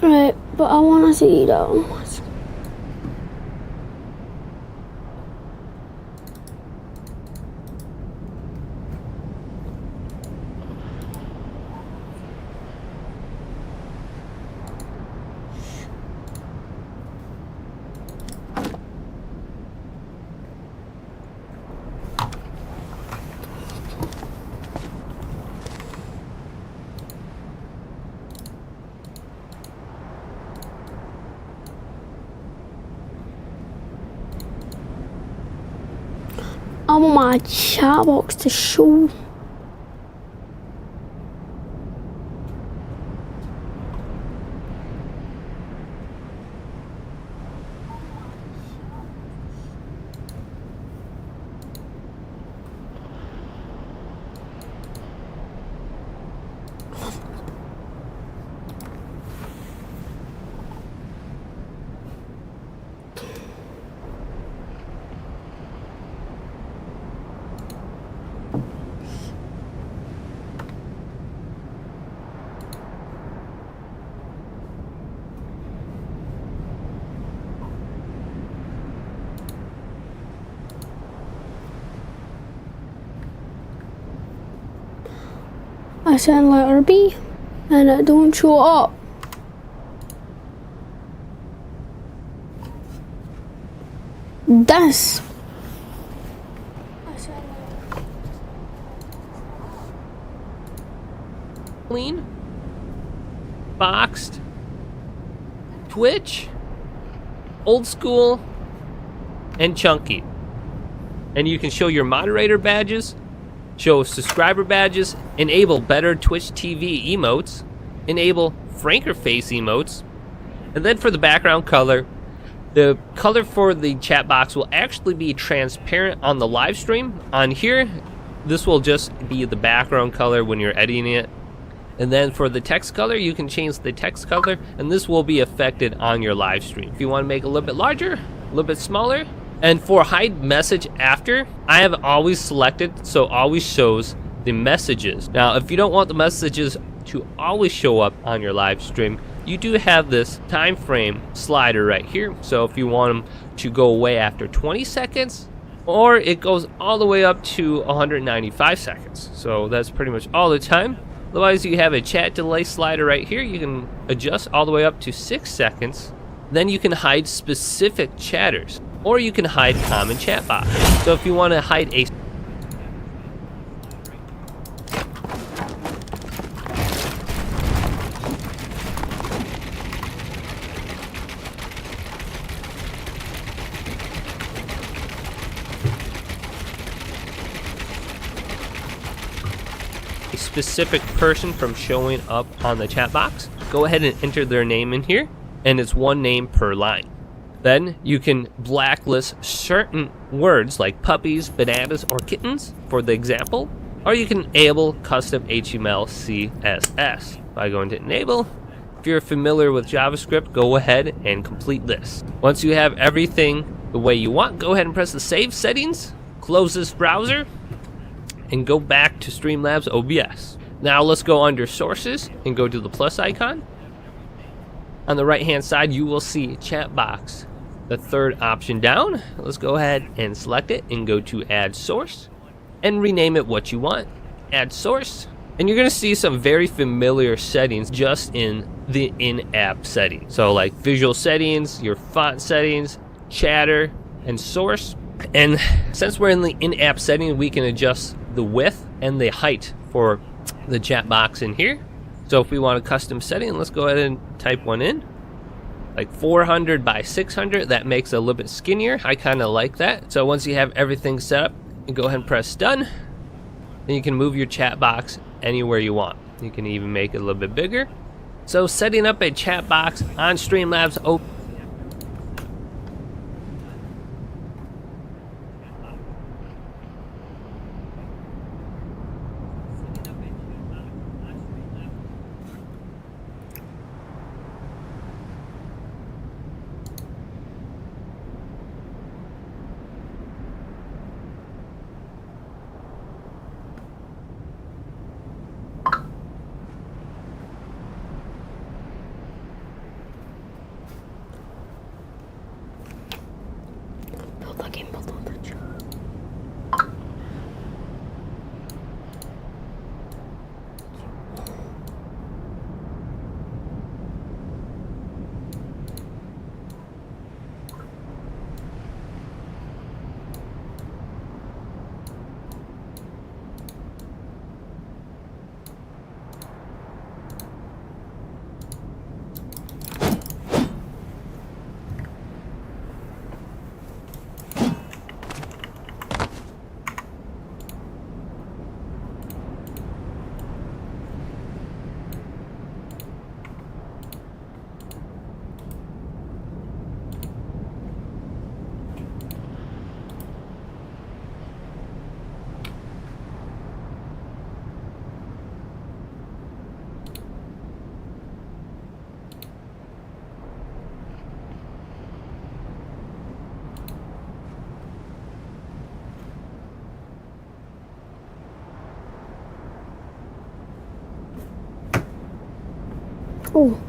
Right, but I want to see though. I want my chat box to show. I send letter B and it don't show up. This. Clean, boxed, Twitch, old school, and chunky. And you can show your moderator badges, show subscriber badges, enable better Twitch TV emotes, enable franker face emotes, and then for the background color, the color for the chat box will actually be transparent on the live stream. On here, this will just be the background color when you're editing it. And then for the text color, you can change the text color, and this will be affected on your live stream. If you want to make it a little bit larger, a little bit smaller. And for hide message after, I have always selected, so always shows the messages. Now, if you don't want the messages to always show up on your live stream, you do have this time frame slider right here. So if you want them to go away after 20 seconds, or it goes all the way up to 195 seconds. So that's pretty much all the time. Otherwise, you have a chat delay slider right here. You can adjust all the way up to 6 seconds. Then you can hide specific chatters, or you can hide common chat box. So if you want to hide a specific person from showing up on the chat box, go ahead and enter their name in here, and it's one name per line. Then you can blacklist certain words like puppies, bananas, or kittens for the example, or you can enable custom HTML CSS by going to enable. If you're familiar with JavaScript, go ahead and complete this. Once you have everything the way you want, go ahead and press the save settings, close this browser, and go back to Streamlabs OBS. Now let's go under sources and go to the plus icon. On the right hand side, you will see chat box, the third option down. Let's go ahead and select it and go to add source and rename it what you want. Add source, and you're gonna see some very familiar settings just in the in-app settings. So like visual settings, your font settings, chatter, and source. And since we're in the in-app setting, we can adjust the width and the height for the chat box in here. So if we want a custom setting, let's go ahead and type one in, like 400 by 600. That makes it a little bit skinnier. I kind of like that. So once you have everything set up, you go ahead and press done. Then you can move your chat box anywhere you want. You can even make it a little bit bigger. So setting up a chat box on Streamlabs Oh.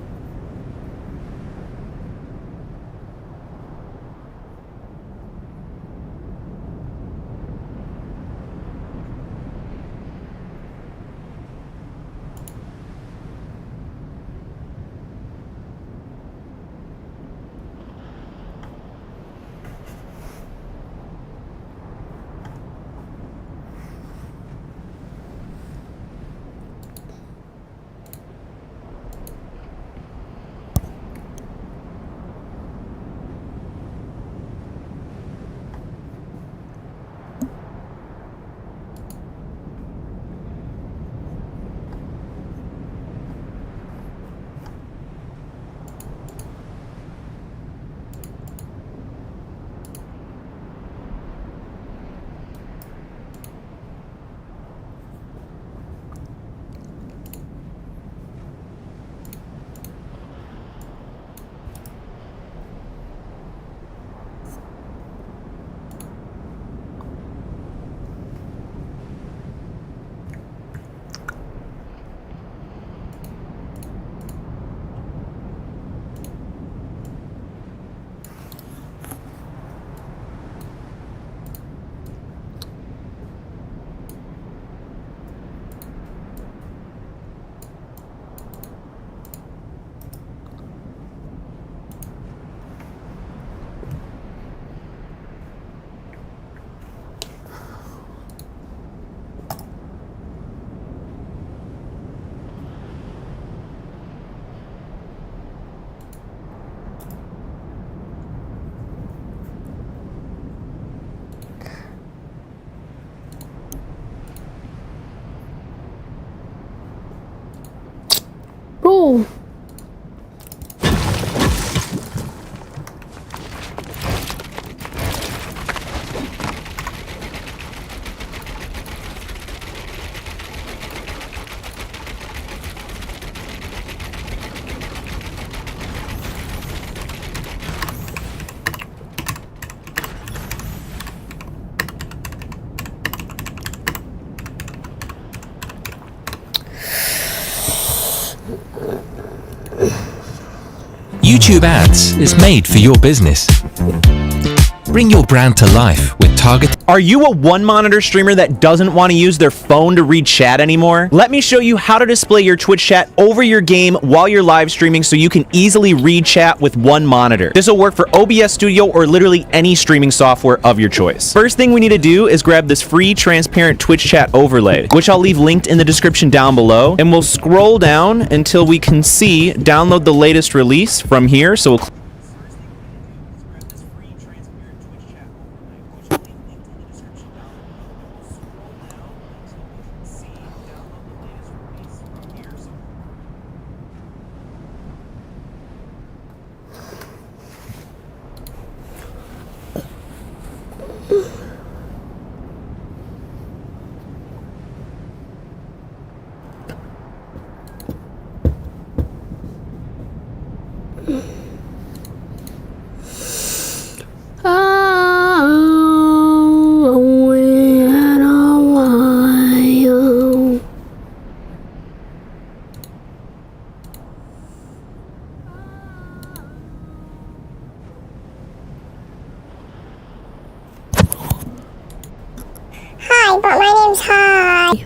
Roll. YouTube Ads is made for your business. Bring your brand to life with targeted. Are you a one-monitor streamer that doesn't want to use their phone to read chat anymore? Let me show you how to display your Twitch chat over your game while you're live streaming so you can easily read chat with one monitor. This will work for OBS Studio or literally any streaming software of your choice. First thing we need to do is grab this free transparent Twitch chat overlay, which I'll leave linked in the description down below, and we'll scroll down until we can see download the latest release from here. So we'll Hi, but my name's Hi.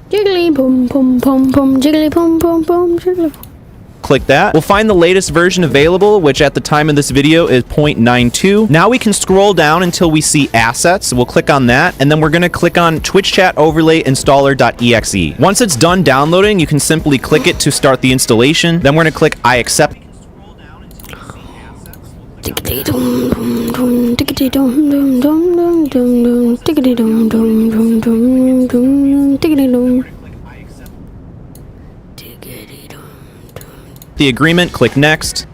Jiggly boom boom boom boom, jiggly boom boom boom, jiggly. click that. We'll find the latest version available, which at the time of this video is 0.92. Now we can scroll down until we see assets. We'll click on that, and then we're going to click on Twitch Chat Overlay Installer.exe. Once it's done downloading, you can simply click it to start the installation. Then we're going to click I accept. Tickety dum dum dum, tickety dum dum dum dum dum dum, tickety dum dum dum dum dum, tickety dum. Tickety dum dum. The agreement, click next.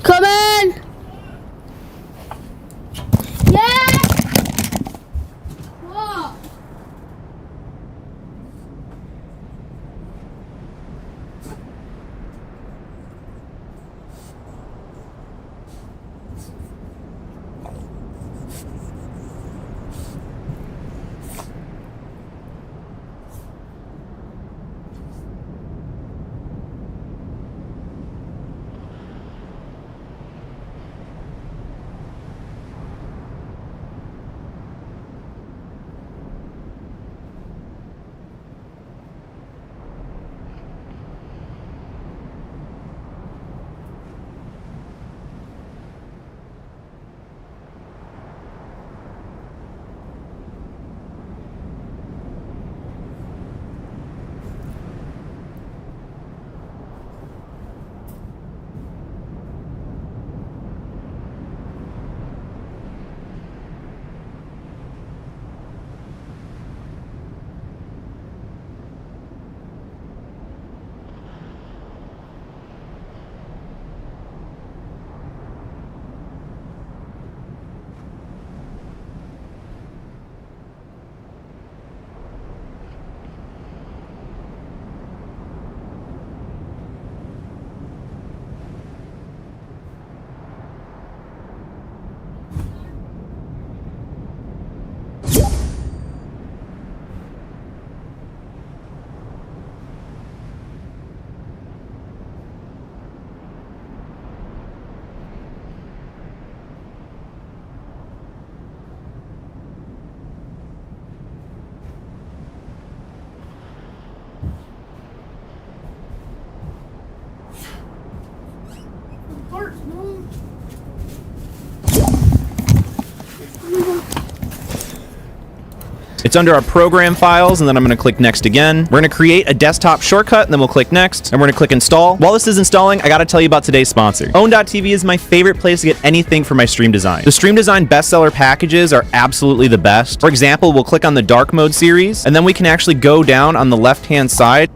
Come in. Yeah. Whoa. It's under our program files, and then I'm going to click next again. We're going to create a desktop shortcut, and then we'll click next, and we're going to click install. While this is installing, I got to tell you about today's sponsor. Own.tv is my favorite place to get anything for my stream design. The stream design bestseller packages are absolutely the best. For example, we'll click on the dark mode series, and then we can actually go down on the left-hand side,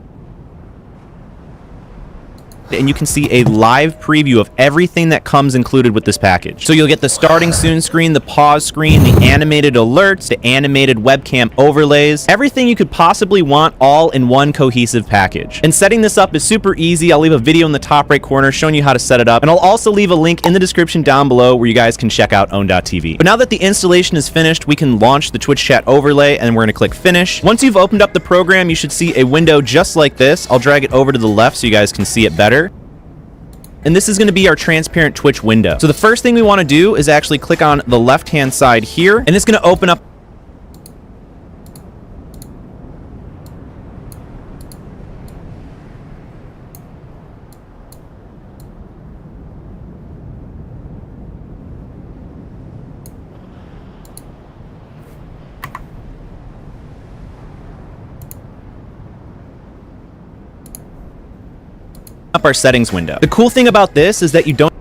and you can see a live preview of everything that comes included with this package. So you'll get the starting soon screen, the pause screen, the animated alerts, the animated webcam overlays, everything you could possibly want all in one cohesive package. And setting this up is super easy. I'll leave a video in the top right corner showing you how to set it up, and I'll also leave a link in the description down below where you guys can check out own.tv. But now that the installation is finished, we can launch the Twitch chat overlay, and we're going to click finish. Once you've opened up the program, you should see a window just like this. I'll drag it over to the left so you guys can see it better. And this is going to be our transparent Twitch window. So the first thing we want to do is actually click on the left-hand side here, and it's going to open up our settings window. The cool thing about this is that you don't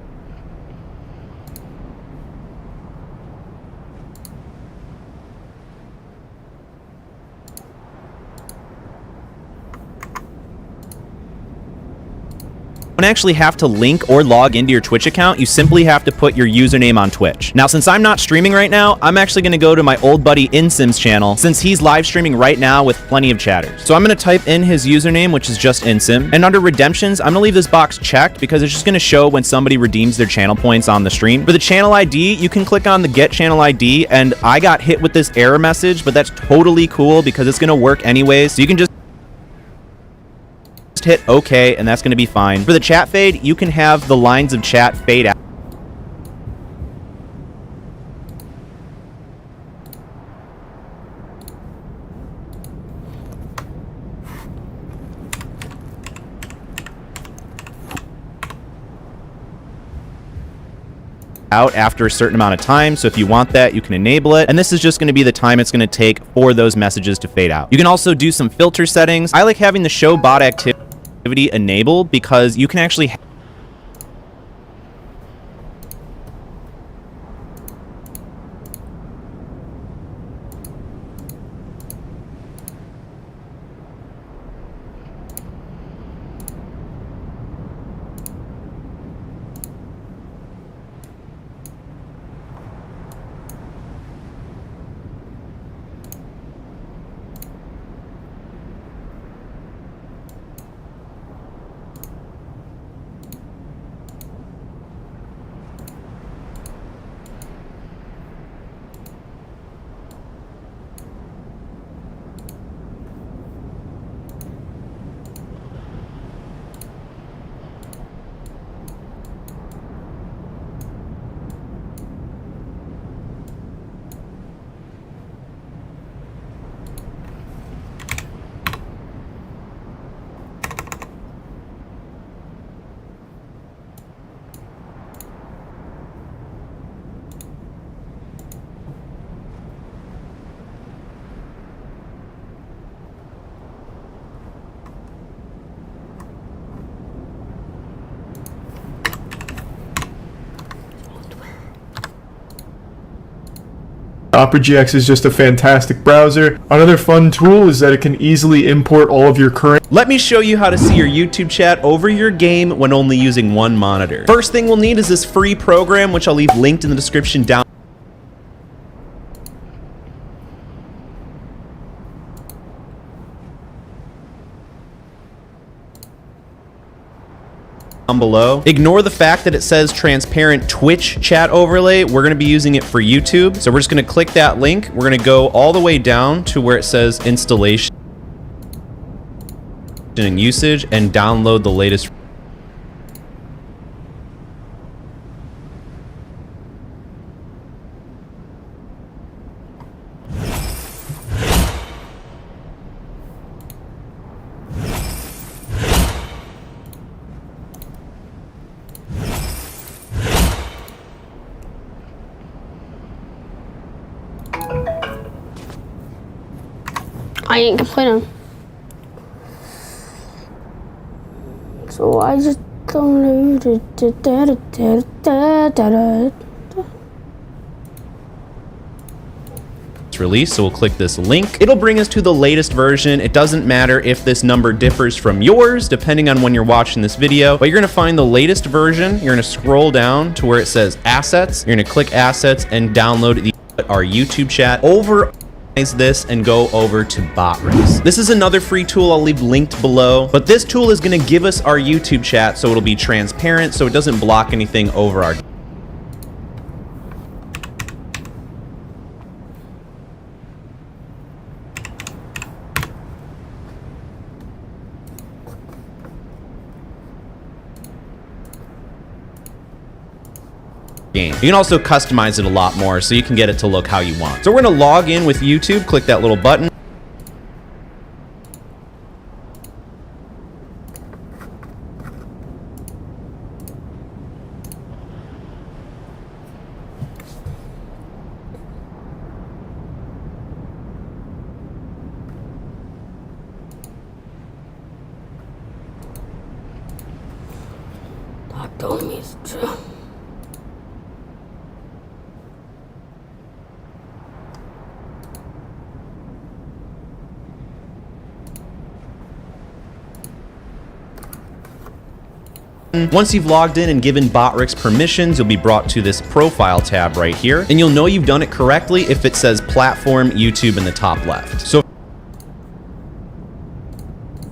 actually have to link or log into your Twitch account. You simply have to put your username on Twitch. Now, since I'm not streaming right now, I'm actually going to go to my old buddy InSim's channel, since he's live streaming right now with plenty of chatters. So I'm going to type in his username, which is just InSim, and under redemptions, I'm going to leave this box checked because it's just going to show when somebody redeems their channel points on the stream. For the channel ID, you can click on the get channel ID, and I got hit with this error message, but that's totally cool because it's going to work anyways. So you can just hit OK, and that's going to be fine. For the chat fade, you can have the lines of chat fade out. After a certain amount of time. So if you want that, you can enable it, and this is just going to be the time it's going to take for those messages to fade out. You can also do some filter settings. I like having the show bot activity enabled because you can actually Opera GX is just a fantastic browser. Another fun tool is that it can easily import all of your current... Let me show you how to see your YouTube chat over your game when only using one monitor. First thing we'll need is this free program, which I'll leave linked in the description down below. Ignore the fact that it says transparent Twitch chat overlay. We're going to be using it for YouTube. So we're just going to click that link. We're going to go all the way down to where it says installation and usage and download the latest. I ain't complaining. So I just downloaded release, so we'll click this link. It'll bring us to the latest version. It doesn't matter if this number differs from yours, depending on when you're watching this video, but you're gonna find the latest version. You're gonna scroll down to where it says assets. You're gonna click assets and download our YouTube chat. This and go over to BotRix. This is another free tool I'll leave linked below, but this tool is going to give us our YouTube chat, so it'll be transparent, so it doesn't block anything over our game. You can also customize it a lot more, so you can get it to look how you want. So we're going to log in with YouTube, click that little button. Not telling me it's true. Once you've logged in and given BotRix permissions, you'll be brought to this profile tab right here, and you'll know you've done it correctly if it says platform YouTube in the top left. So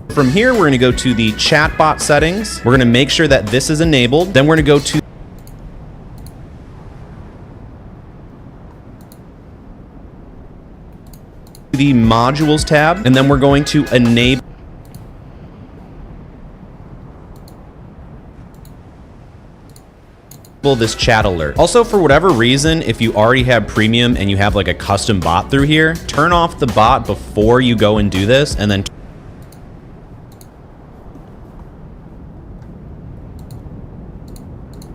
from here, we're going to go to the chatbot settings. We're going to make sure that this is enabled. Then we're going to go to the modules tab, and then we're going to enable this chat alert. Also, for whatever reason, if you already have premium and you have like a custom bot through here, turn off the bot before you go and do this, and then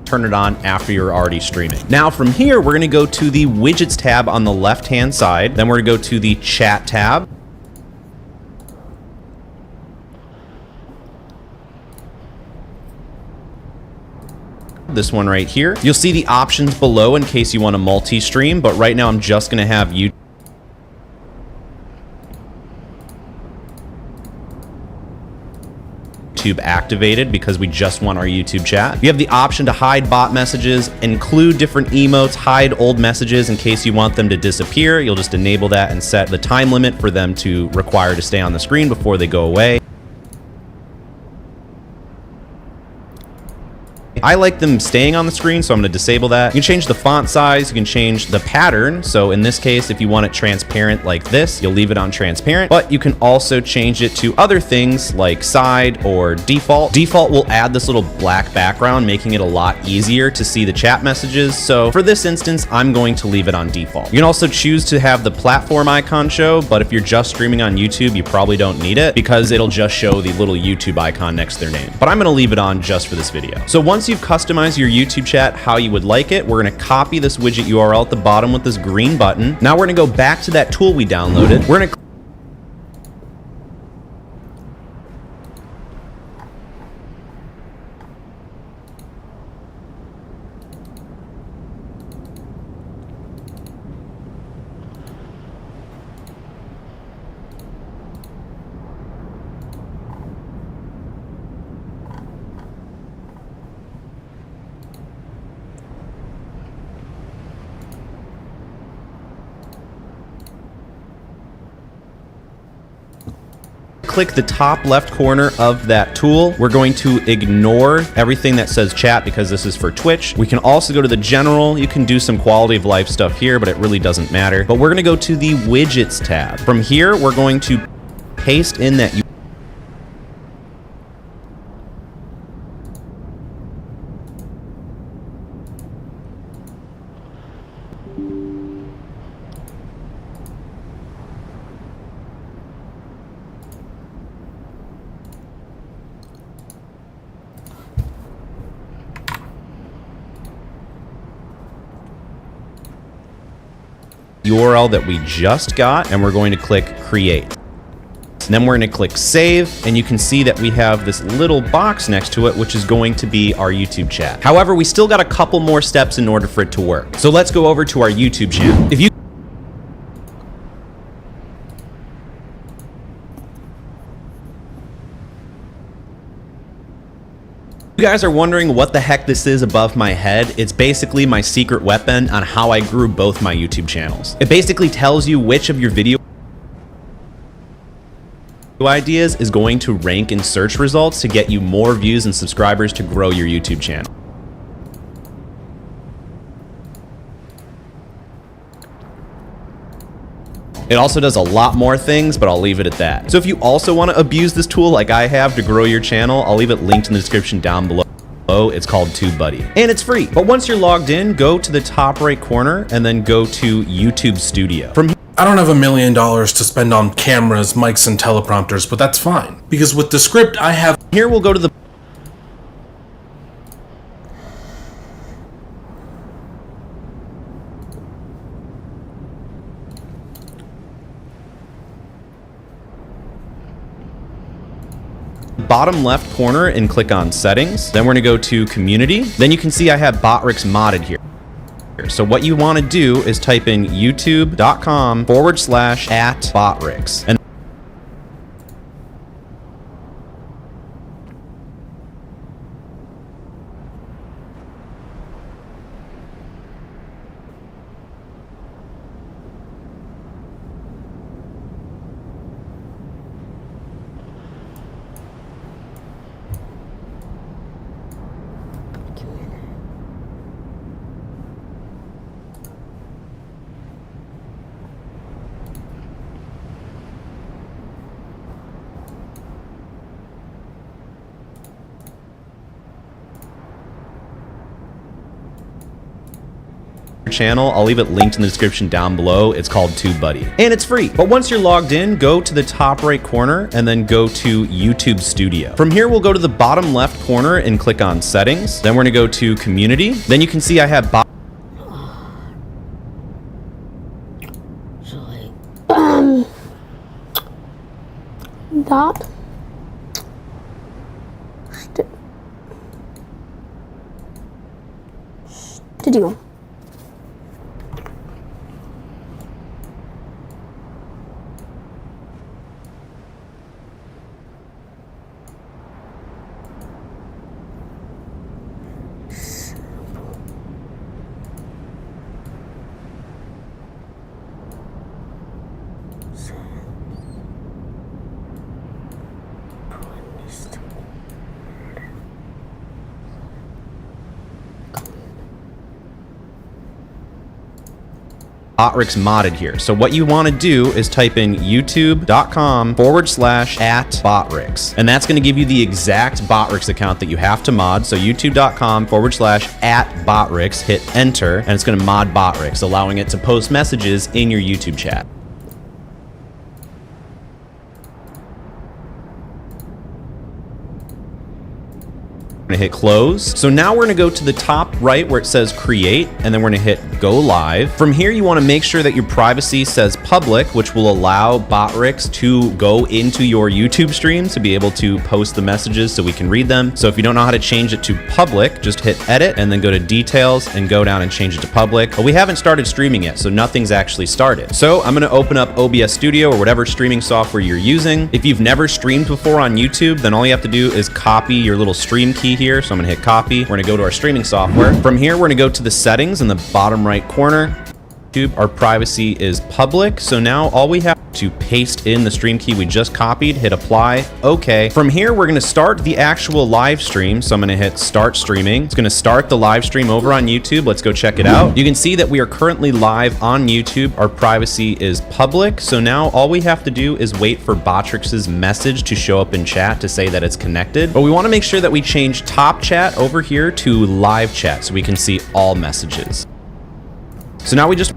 turn it on after you're already streaming. Now from here, we're going to go to the widgets tab on the left hand side. Then we're going to go to the chat tab. This one right here. You'll see the options below in case you want to multi-stream, but right now I'm just going to have YouTube activated because we just want our YouTube chat. You have the option to hide bot messages, include different emotes, hide old messages in case you want them to disappear. You'll just enable that and set the time limit for them to require to stay on the screen before they go away. I like them staying on the screen, so I'm going to disable that. You can change the font size, you can change the pattern. So in this case, if you want it transparent like this, you'll leave it on transparent, but you can also change it to other things like side or default. Default will add this little black background, making it a lot easier to see the chat messages. So for this instance, I'm going to leave it on default. You can also choose to have the platform icon show, but if you're just streaming on YouTube, you probably don't need it because it'll just show the little YouTube icon next to their name. But I'm going to leave it on just for this video. So once you've customized your YouTube chat how you would like it, we're going to copy this widget URL at the bottom with this green button. Now we're going to go back to that tool we downloaded. We're going to click the top left corner of that tool. We're going to ignore everything that says chat because this is for Twitch. We can also go to the general. You can do some quality of life stuff here, but it really doesn't matter. But we're going to go to the widgets tab. From here, we're going to paste in that URL that we just got, and we're going to click create. Then we're going to click save, and you can see that we have this little box next to it, which is going to be our YouTube chat. However, we still got a couple more steps in order for it to work. So let's go over to our YouTube channel. If you guys are wondering what the heck this is above my head, it's basically my secret weapon on how I grew both my YouTube channels. It basically tells you which of your video ideas is going to rank in search results to get you more views and subscribers to grow your YouTube channel. It also does a lot more things, but I'll leave it at that. So if you also want to abuse this tool like I have to grow your channel, I'll leave it linked in the description down below. It's called TubeBuddy, and it's free. But once you're logged in, go to the top right corner and then go to YouTube Studio. From I don't have $1 million to spend on cameras, mics, and teleprompters, but that's fine. Because with the script I have here, we'll go to the bottom left corner and click on settings. Then we're gonna go to community. Then you can see I have Botrix modded here. So what you want to do is type in youtube.com/@Botrix. And channel, I'll leave it linked in the description down below. It's called TubeBuddy, and it's free. But once you're logged in, go to the top right corner and then go to YouTube Studio. From here, we'll go to the bottom left corner and click on settings. Then we're gonna go to community. Then you can see I have that. Studio. Botrix modded here. So what you want to do is type in youtube.com/@Botrix. And that's going to give you the exact Botrix account that you have to mod. So youtube.com/@Botrix, hit enter, and it's going to mod Botrix, allowing it to post messages in your YouTube chat. We're gonna hit close. So now we're gonna go to the top right where it says create, and then we're gonna hit go live. From here, you wanna make sure that your privacy says public, which will allow Botrix to go into your YouTube stream to be able to post the messages so we can read them. So if you don't know how to change it to public, just hit edit and then go to details and go down and change it to public. But we haven't started streaming yet, so nothing's actually started. So I'm gonna open up OBS Studio or whatever streaming software you're using. If you've never streamed before on YouTube, then all you have to do is copy your little stream key here. So I'm gonna hit copy. We're gonna go to our streaming software. From here, we're gonna go to the settings in the bottom right corner. Our privacy is public. So now all we have to paste in the stream key we just copied, hit apply, okay. From here, we're gonna start the actual live stream. So I'm gonna hit start streaming. It's gonna start the live stream over on YouTube. Let's go check it out. You can see that we are currently live on YouTube. Our privacy is public. So now all we have to do is wait for Botrix's message to show up in chat to say that it's connected. But we wanna make sure that we change top chat over here to live chat so we can see all messages. So now we just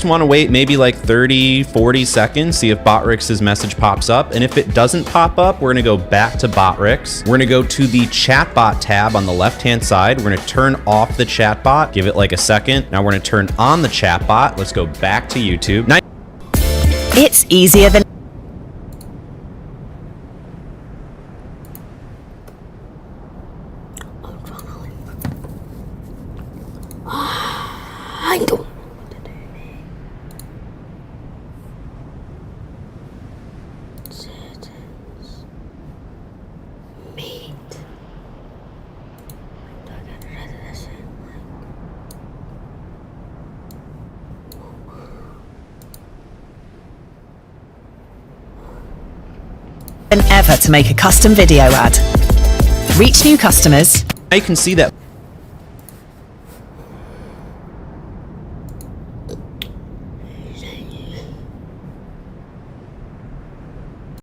just want to wait maybe like 30, 40 seconds, see if Botrix's message pops up. And if it doesn't pop up, we're going to go back to Botrix. We're going to go to the chatbot tab on the left-hand side. We're going to turn off the chatbot, give it like a second. Now we're going to turn on the chatbot. Let's go back to YouTube. Now It's easier than I don't. ever to make a custom video ad. Reach new customers. you can see that